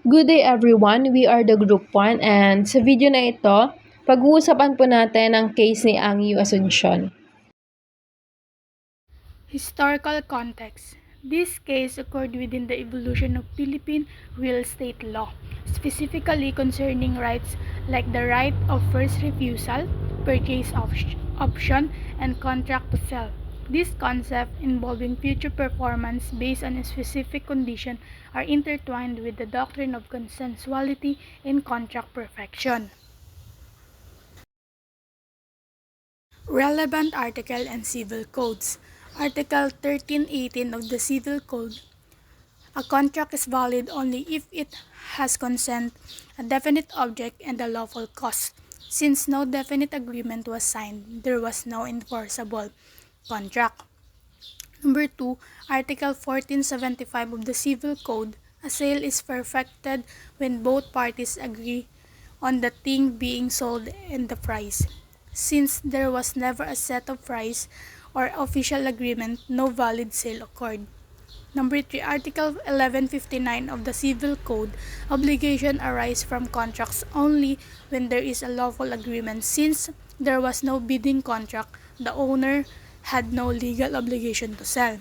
Good day everyone, we are the Group 1 and sa video na ito, pag-uusapan po natin ang case ni Asuncion. Historical context. This case occurred within the evolution of Philippine real estate law, specifically concerning rights like the right of first refusal, purchase option, and contract to sell. This concept involving future performance based on a specific condition are intertwined with the doctrine of consensuality in contract perfection. Relevant article and civil codes. Article 1318 of the Civil Code. A contract is valid only if it has consent, a definite object, and a lawful cause. Since no definite agreement was signed, there was no enforceable contract. Number 2, Article 1475 of the Civil Code. A sale is perfected when both parties agree on the thing being sold and the price. Since there was never a set of price or official agreement, no valid sale occurred. Number 3, Article 1159 of the Civil Code. Obligation arise from contracts only when there is a lawful agreement. Since there was no bidding contract, the owner had no legal obligation to sell.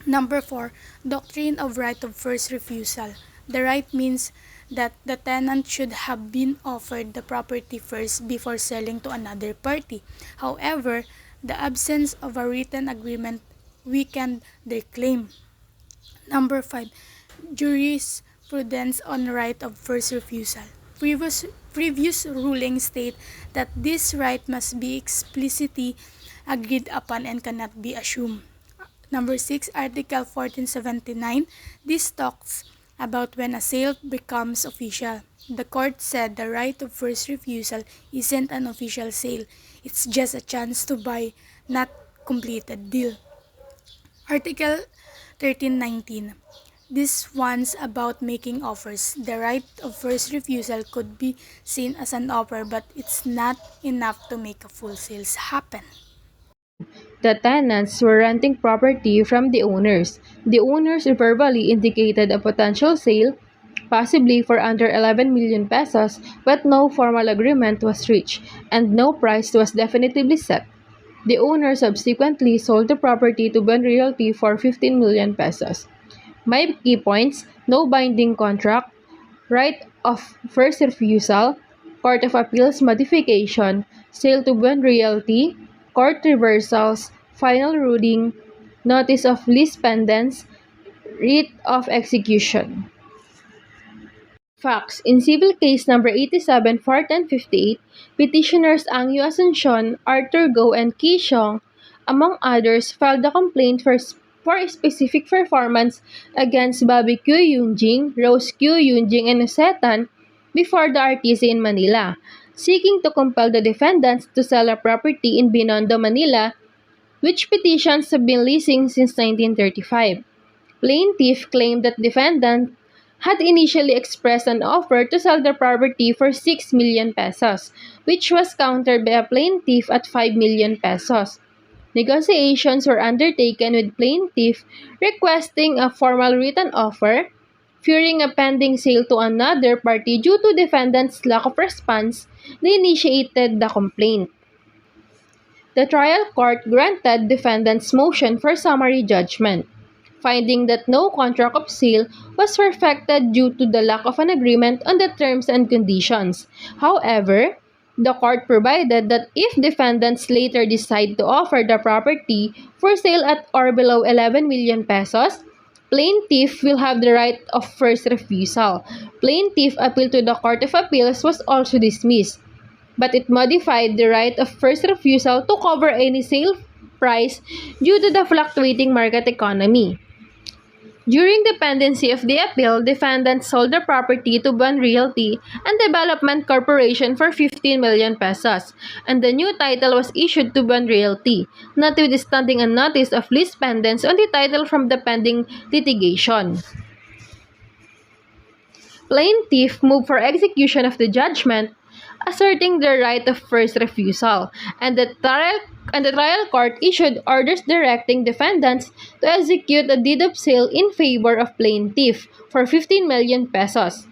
Number 4, Doctrine of right of first refusal. The right means that the tenant should have been offered the property first before selling to another party. However, the absence of a written agreement weakened their claim. Number 5, Jurisprudence on right of first refusal. Previous rulings state that this right must be explicitly agreed upon and cannot be assumed. Number 6, Article 1479. This talks about when a sale becomes official. The court said the right of first refusal isn't an official sale. It's just a chance to buy, not completed deal. Article 1319. This one's about making offers. The right of first refusal could be seen as an offer, but it's not enough to make a full sales happen. The tenants were renting property from the owners. The owners verbally indicated a potential sale, possibly for under 11 million pesos, but no formal agreement was reached and no price was definitively set. The owner subsequently sold the property to Bond Realty for 15 million pesos. My key points: no binding contract, right of first refusal, Court of Appeals modification, sale to Bond Realty, court reversals, final ruling, notice of lease pendants, writ of execution. Facts: in civil case number 87 41058, petitioners Angyo Asuncion, Arthur Go, and Ki Xiong, among others, filed a complaint for a specific performance against Bobby Q. Yunjing, Rose Q. Yunjing, and Usetan before the RTC in Manila, seeking to compel the defendants to sell a property in Binondo, Manila, which petitions have been leasing since 1935. Plaintiff claimed that defendant had initially expressed an offer to sell the property for 6 million pesos, which was countered by a plaintiff at 5 million pesos. Negotiations were undertaken with plaintiff requesting a formal written offer, fearing a pending sale to another party due to defendant's lack of response. They initiated the complaint. The trial court granted defendant's motion for summary judgment, finding that no contract of sale was perfected due to the lack of an agreement on the terms and conditions. However, the court provided that if defendants later decide to offer the property for sale at or below 11 million pesos, plaintiff will have the right of first refusal. Plaintiff appeal to the Court of Appeals was also dismissed, but it modified the right of first refusal to cover any sale price due to the fluctuating market economy. During the pendency of the appeal, defendants sold the property to Bond Realty and Development Corporation for 15 million pesos, and the new title was issued to Bond Realty, notwithstanding a notice of lease pendants on the title from the pending litigation. Plaintiff moved for execution of the judgment, asserting the right of first refusal, and the trial court issued orders directing defendants to execute a deed of sale in favor of plaintiff for 15 million pesos.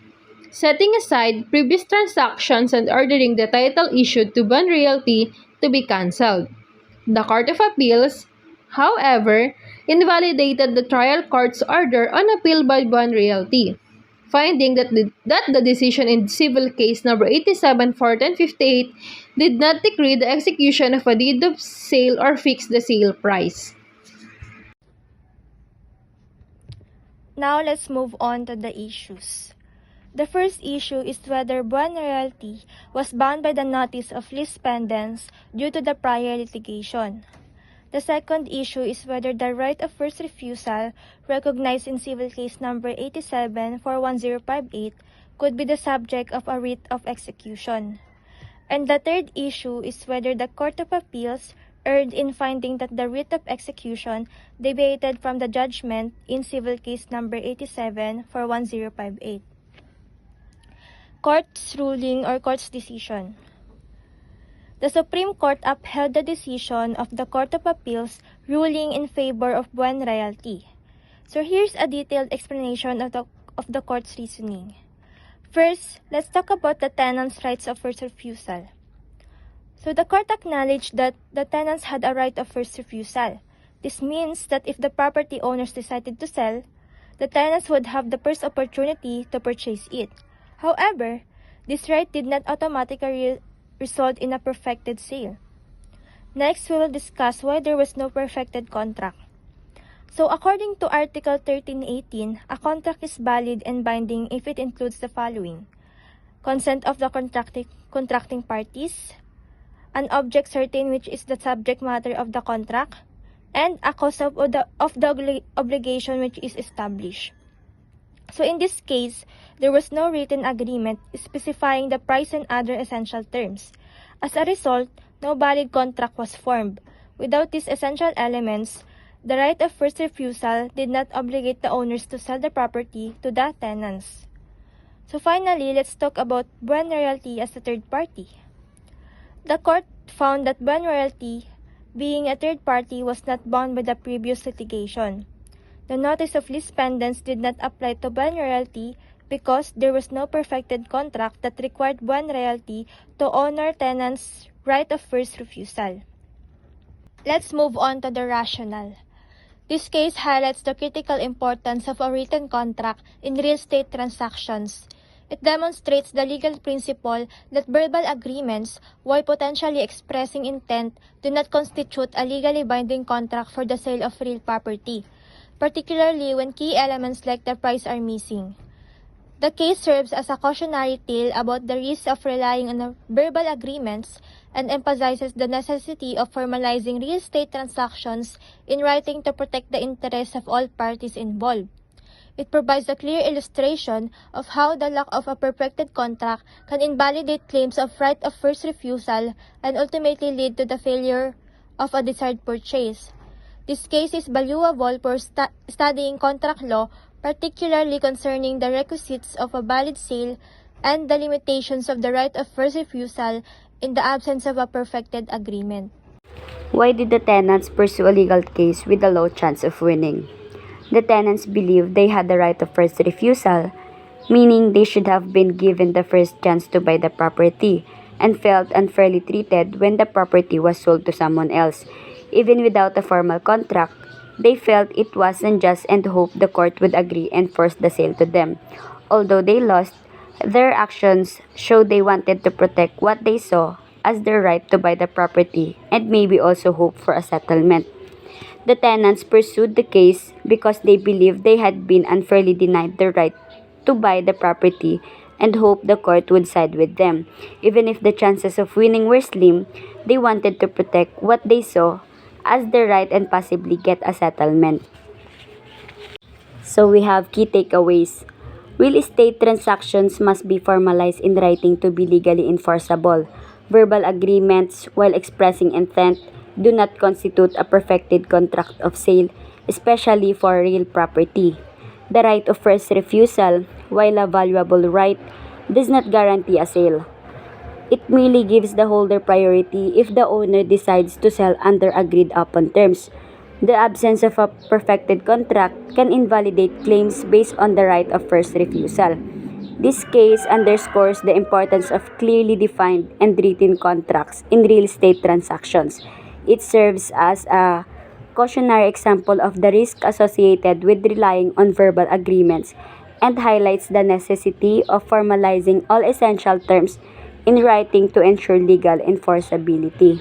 setting aside previous transactions and ordering the title issued to Bond Realty to be cancelled. The Court of Appeals, however, invalidated the trial court's order on appeal by Bond Realty, finding that the decision in civil case number 87 1058 did not decree the execution of a deed of sale or fix the sale price. Now let's move on to the issues. The first issue is whether Buwan Realty was bound by the notice of lease pendants due to the prior litigation. The second issue is whether the right of first refusal recognized in civil case number 87 41058 could be the subject of a writ of execution. And the third issue is whether the Court of Appeals erred in finding that the writ of execution deviated from the judgment in civil case number 87 41058. Court's ruling or court's decision. The Supreme Court upheld the decision of the Court of Appeals ruling in favor of Buwan Realty. So here's a detailed explanation of the court's reasoning. First, let's talk about the tenant's rights of first refusal. So the court acknowledged that the tenants had a right of first refusal. This means that if the property owners decided to sell, the tenants would have the first opportunity to purchase it. However, this right did not automatically result in a perfected sale. Next, we will discuss why there was no perfected contract. So according to Article 1318, a contract is valid and binding if it includes the following: consent of the contracting parties, an object certain which is the subject matter of the contract, and a cause of the obligation which is established. So in this case, there was no written agreement specifying the price and other essential terms. As a result, no valid contract was formed. Without these essential elements, the right of first refusal did not obligate the owners to sell the property to the tenants. So finally, let's talk about Buwan Realty as a third party. The court found that Buwan Realty, being a third party, was not bound by the previous litigation. The notice of lease pendants did not apply to Buwan Realty because there was no perfected contract that required Buwan Realty to honor tenants' right of first refusal. Let's move on to the rationale. This case highlights the critical importance of a written contract in real estate transactions. It demonstrates the legal principle that verbal agreements, while potentially expressing intent, do not constitute a legally binding contract for the sale of real property, particularly when key elements like the price are missing. The case serves as a cautionary tale about the risks of relying on verbal agreements and emphasizes the necessity of formalizing real estate transactions in writing to protect the interests of all parties involved. It provides a clear illustration of how the lack of a perfected contract can invalidate claims of right of first refusal and ultimately lead to the failure of a desired purchase. This case is valuable for studying contract law, particularly concerning the requisites of a valid sale and the limitations of the right of first refusal in the absence of a perfected agreement. Why did the tenants pursue a legal case with a low chance of winning? The tenants believed they had the right of first refusal, meaning they should have been given the first chance to buy the property, and felt unfairly treated when the property was sold to someone else. Even without a formal contract, they felt it was unjust and hoped the court would agree and force the sale to them. Although they lost, their actions showed they wanted to protect what they saw as their right to buy the property and maybe also hope for a settlement. The tenants pursued the case because they believed they had been unfairly denied the right to buy the property and hoped the court would side with them. Even if the chances of winning were slim, they wanted to protect what they saw as their right and possibly get a settlement. So we have key takeaways. Real estate transactions must be formalized in writing to be legally enforceable. Verbal agreements, while expressing intent, do not constitute a perfected contract of sale, especially for real property. The right of first refusal, while a valuable right, does not guarantee a sale. It merely gives the holder priority if the owner decides to sell under agreed upon terms. The absence of a perfected contract can invalidate claims based on the right of first refusal. This case underscores the importance of clearly defined and written contracts in real estate transactions. It serves as a cautionary example of the risk associated with relying on verbal agreements and highlights the necessity of formalizing all essential terms in writing to ensure legal enforceability.